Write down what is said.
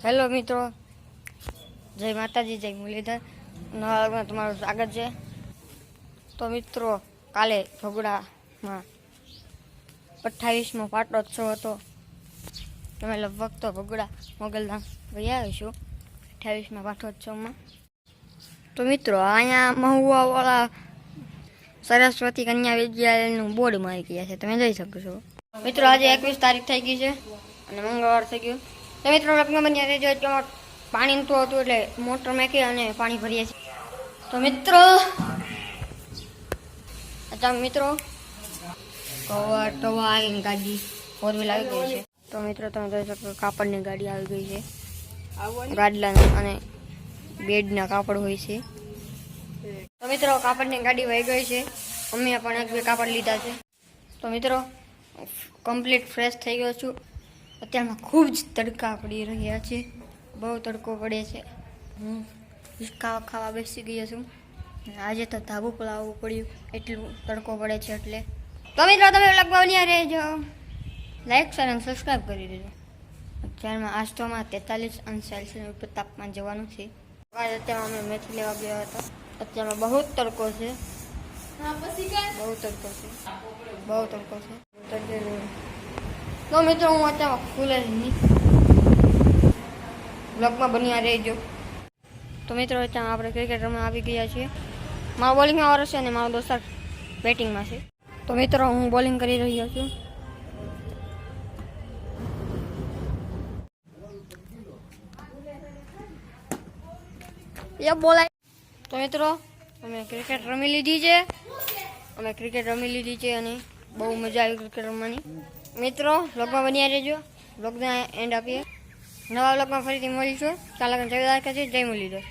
Hello મિત્રો, જય માતાજી, જય મુરલીધર. નવા વર્ગમાં તમારું સ્વાગત છે. તો મિત્રો, કાલે ભગોડામાં 28મો પાટોત્સવ હતો. તમે લગભગ તો ભગોડા મોગલધામ ગયા આવીશું 28મા પાટોત્સવમાં. તો મિત્રો, અહીંયા મહુવાવાળા સરસ્વતી કન્યા વિદ્યાલયનું બોર્ડ મારી ગયા છે, તમે જોઈ શકો છો. મિત્રો, આજે 21 તારીખ થઈ ગઈ છે અને મંગળવાર થઈ ગયું. તો મિત્રો, લગ્ન બન્યા રહેજો. એટલામાં પાણી તો હતું એટલે મોટર મેકી અને પાણી ભરીએ છીએ. તો મિત્રો કવા આવીને ગાડી ફોર વ્હીલ આવી ગઈ છે. તો મિત્રો, તમે જોઈ શકો કાપડની ગાડી આવી ગઈ છે. ગાડલા અને બેડના કાપડ હોય છે. તો મિત્રો, કાપડની ગાડી વહી ગઈ છે. અમે પણ એક બે કાપડ લીધા છે. તો મિત્રો, કમ્પ્લીટ ફ્રેશ થઈ ગયો છું. અત્યારમાં ખૂબ જ તડકા પડી રહ્યા છે, બહુ તડકો પડે છે. હું હિસકા ખાવા બેસી ગયો છું. આજે તો ધાબુ પર આવવું પડ્યું, એટલું તડકો પડે છે એટલે. તો મિત્રો, તમે લગભગ બન્યા રહેજો. લાઈક શેર અને સબસ્ક્રાઈબ કરી દેજો. અત્યારમાં આસ્ટોમાં 43 અંશ સેલ્સિયસ ઉપર તાપમાન જવાનું છે. અત્યારમાં અમે મેથી લેવા ગયા હતા. અત્યારમાં બહુ તડકો છે, બહુ તડકો છે. તો મિત્રો, હું અત્યારે ખુલે નહીં, બ્લોગમાં બન્યા રહેજો. તો મિત્રો, અત્યારે આપણે ક્રિકેટ રમવા આવી ગયા છીએ. મારો બોલિંગમાં વારો છે અને મારો દોસ્તાર બેટિંગમાં છે. તો મિત્રો, હું બોલિંગ કરી રહ્યો છું. તો મિત્રો, અમે ક્રિકેટ રમી લીધી છે અને બહુ મજા આવી ક્રિકેટ રમવાની. મિત્રો, વ્લોગમાં બન્યા રહેજો. વ્લોગને એન્ડ આપીએ. નવા વ્લોગમાં ફરીથી મળીશું. ચાલો, જય મુરલીધર.